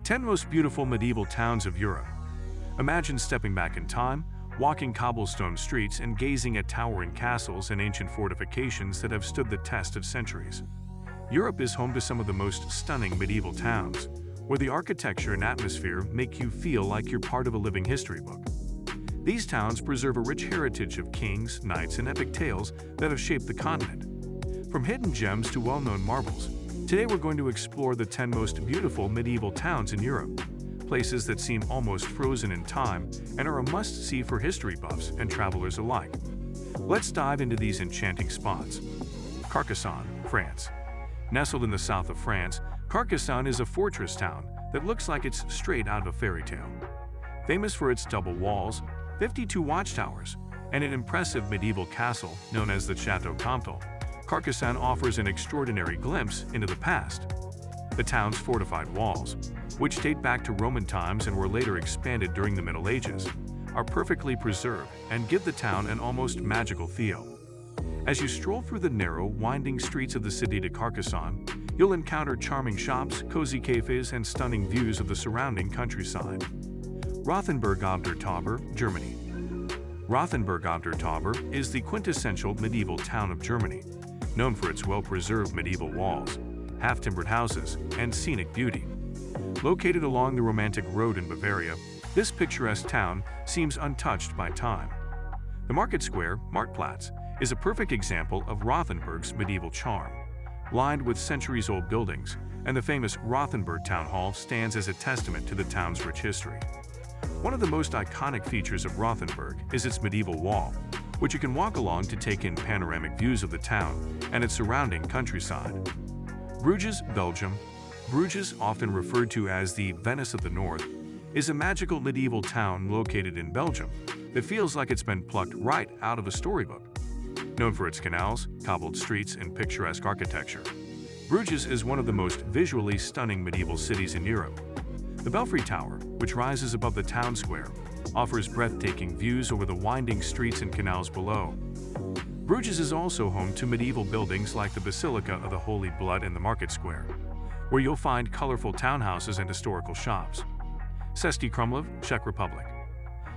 10 Most Beautiful Medieval Towns of Europe. Imagine stepping back in time, walking cobblestone streets and gazing at towering castles and ancient fortifications that have stood the test of centuries. Europe is home to some of the most stunning medieval towns, where the architecture and atmosphere make you feel like you're part of a living history book. These towns preserve a rich heritage of kings, knights, and epic tales that have shaped the continent. From hidden gems to well-known marvels, today we're going to explore the 10 most beautiful medieval towns in Europe, places that seem almost frozen in time and are a must-see for history buffs and travelers alike. Let's dive into these enchanting spots. Carcassonne, France. Nestled in the south of France, Carcassonne is a fortress town that looks like it's straight out of a fairy tale. Famous for its double walls, 52 watchtowers, and an impressive medieval castle known as the Château Comtal, Carcassonne offers an extraordinary glimpse into the past. The town's fortified walls, which date back to Roman times and were later expanded during the Middle Ages, are perfectly preserved and give the town an almost magical feel. As you stroll through the narrow, winding streets of the cité de Carcassonne, you'll encounter charming shops, cozy cafes, and stunning views of the surrounding countryside. Rothenburg ob der Tauber, Germany. Rothenburg ob der Tauber is the quintessential medieval town of Germany, known for its well-preserved medieval walls, half-timbered houses, and scenic beauty. Located along the romantic road in Bavaria, this picturesque town seems untouched by time. The market square, Marktplatz, is a perfect example of Rothenburg's medieval charm. Lined with centuries-old buildings, and the famous Rothenburg Town Hall stands as a testament to the town's rich history. One of the most iconic features of Rothenburg is its medieval wall, which you can walk along to take in panoramic views of the town and its surrounding countryside. Bruges, Belgium. Bruges, often referred to as the Venice of the North, is a magical medieval town located in Belgium that feels like it's been plucked right out of a storybook. Known for its canals, cobbled streets, and picturesque architecture, Bruges is one of the most visually stunning medieval cities in Europe. The Belfry Tower, which rises above the town square, offers breathtaking views over the winding streets and canals below. Bruges is also home to medieval buildings like the Basilica of the Holy Blood in the Market Square, where you'll find colorful townhouses and historical shops. Český Krumlov, Czech Republic.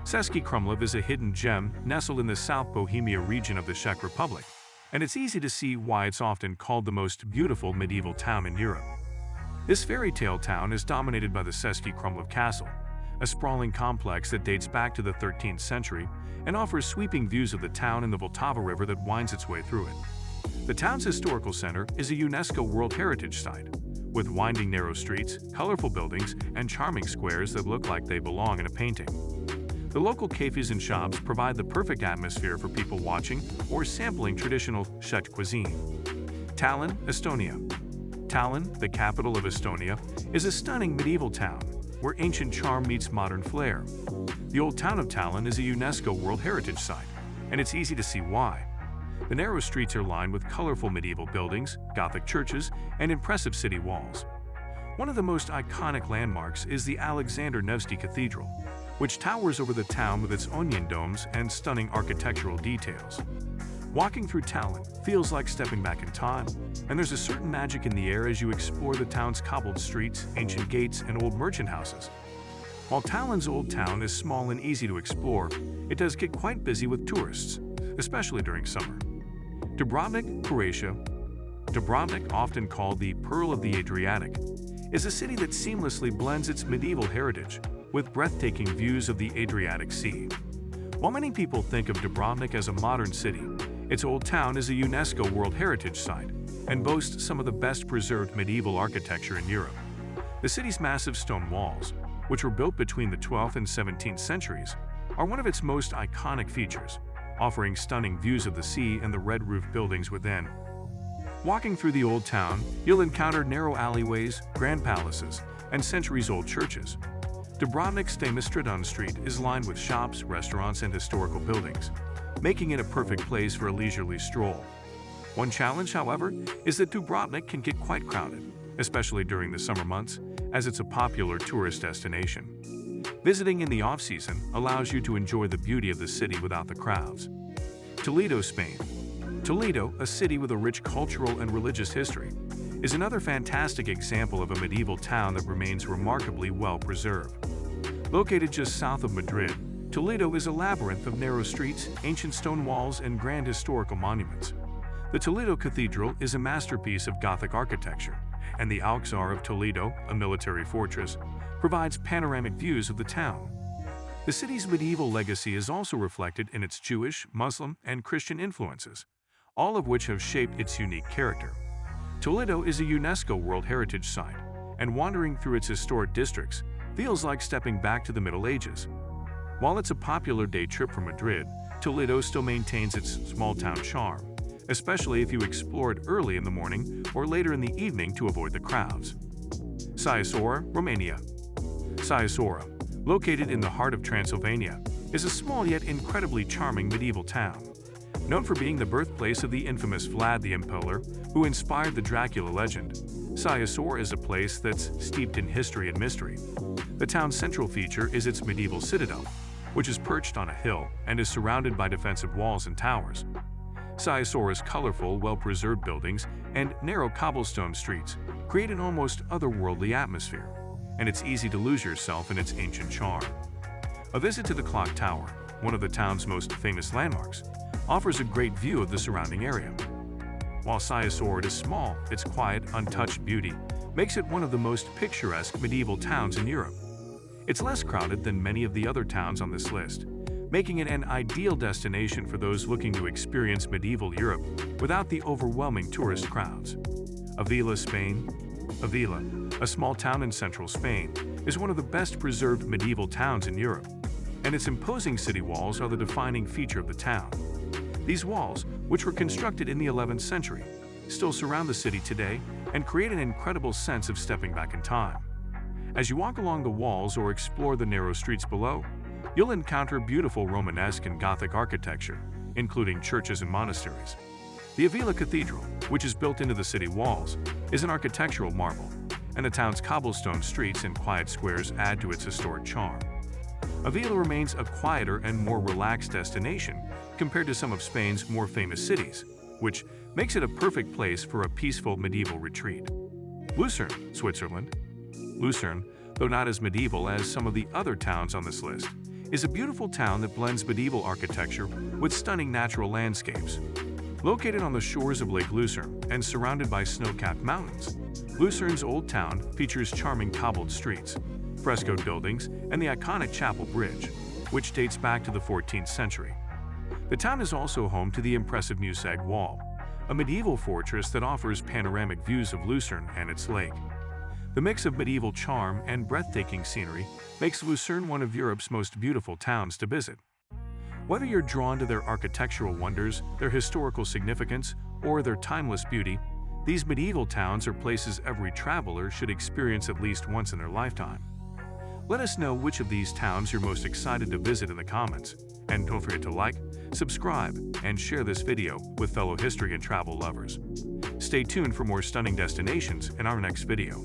Český Krumlov is a hidden gem nestled in the South Bohemia region of the Czech Republic, and it's easy to see why it's often called the most beautiful medieval town in Europe. This fairy tale town is dominated by the Český Krumlov Castle, a sprawling complex that dates back to the 13th century and offers sweeping views of the town and the Vltava River that winds its way through it. The town's historical center is a UNESCO World Heritage Site, with winding narrow streets, colorful buildings, and charming squares that look like they belong in a painting. The local cafes and shops provide the perfect atmosphere for people watching or sampling traditional Czech cuisine. Tallinn, Estonia. Tallinn, the capital of Estonia, is a stunning medieval town where ancient charm meets modern flair. The Old Town of Tallinn is a UNESCO World Heritage Site, and it's easy to see why. The narrow streets are lined with colorful medieval buildings, Gothic churches, and impressive city walls. One of the most iconic landmarks is the Alexander Nevsky Cathedral, which towers over the town with its onion domes and stunning architectural details. Walking through Tallinn feels like stepping back in time, and there's a certain magic in the air as you explore the town's cobbled streets, ancient gates, and old merchant houses. While Tallinn's old town is small and easy to explore, it does get quite busy with tourists, especially during summer. Dubrovnik, Croatia. Dubrovnik, often called the Pearl of the Adriatic, is a city that seamlessly blends its medieval heritage with breathtaking views of the Adriatic Sea. While many people think of Dubrovnik as a modern city, its old town is a UNESCO World Heritage Site and boasts some of the best preserved medieval architecture in Europe. The city's massive stone walls, which were built between the 12th and 17th centuries, are one of its most iconic features, offering stunning views of the sea and the red-roofed buildings within. Walking through the old town, you'll encounter narrow alleyways, grand palaces, and centuries-old churches. Dubrovnik's famous Stradun Street is lined with shops, restaurants, and historical buildings, making it a perfect place for a leisurely stroll. One challenge, however, is that Dubrovnik can get quite crowded, especially during the summer months, as it's a popular tourist destination. Visiting in the off-season allows you to enjoy the beauty of the city without the crowds. Toledo, Spain. Toledo, a city with a rich cultural and religious history, is another fantastic example of a medieval town that remains remarkably well preserved. Located just south of Madrid, Toledo is a labyrinth of narrow streets, ancient stone walls, and grand historical monuments. The Toledo Cathedral is a masterpiece of Gothic architecture, and the Alcazar of Toledo, a military fortress, provides panoramic views of the town. The city's medieval legacy is also reflected in its Jewish, Muslim, and Christian influences, all of which have shaped its unique character. Toledo is a UNESCO World Heritage Site, and wandering through its historic districts feels like stepping back to the Middle Ages. While it's a popular day trip from Madrid, Toledo still maintains its small-town charm, especially if you explore it early in the morning or later in the evening to avoid the crowds. Sighisoara, Romania. Sighisoara, located in the heart of Transylvania, is a small yet incredibly charming medieval town. Known for being the birthplace of the infamous Vlad the Impaler, who inspired the Dracula legend, Sighisoara is a place that's steeped in history and mystery. The town's central feature is its medieval citadel, which is perched on a hill and is surrounded by defensive walls and towers. Sighisoara's colorful, well-preserved buildings and narrow cobblestone streets create an almost otherworldly atmosphere, and it's easy to lose yourself in its ancient charm. A visit to the clock tower, one of the town's most famous landmarks, offers a great view of the surrounding area. While Sighisoara is small, its quiet, untouched beauty makes it one of the most picturesque medieval towns in Europe. It's less crowded than many of the other towns on this list, making it an ideal destination for those looking to experience medieval Europe without the overwhelming tourist crowds. Avila, Spain. Avila, a small town in central Spain, is one of the best preserved medieval towns in Europe, and its imposing city walls are the defining feature of the town. These walls, which were constructed in the 11th century, still surround the city today and create an incredible sense of stepping back in time. As you walk along the walls or explore the narrow streets below, you'll encounter beautiful Romanesque and Gothic architecture, including churches and monasteries. The Avila Cathedral, which is built into the city walls, is an architectural marvel, and the town's cobblestone streets and quiet squares add to its historic charm. Avila remains a quieter and more relaxed destination compared to some of Spain's more famous cities, which makes it a perfect place for a peaceful medieval retreat. Lucerne, Switzerland. Lucerne, though not as medieval as some of the other towns on this list, is a beautiful town that blends medieval architecture with stunning natural landscapes. Located on the shores of Lake Lucerne and surrounded by snow-capped mountains, Lucerne's old town features charming cobbled streets, frescoed buildings, and the iconic Chapel Bridge, which dates back to the 14th century. The town is also home to the impressive Musag Wall, a medieval fortress that offers panoramic views of Lucerne and its lake. The mix of medieval charm and breathtaking scenery makes Lucerne one of Europe's most beautiful towns to visit. Whether you're drawn to their architectural wonders, their historical significance, or their timeless beauty, these medieval towns are places every traveler should experience at least once in their lifetime. Let us know which of these towns you're most excited to visit in the comments, and don't forget to like, subscribe, and share this video with fellow history and travel lovers. Stay tuned for more stunning destinations in our next video.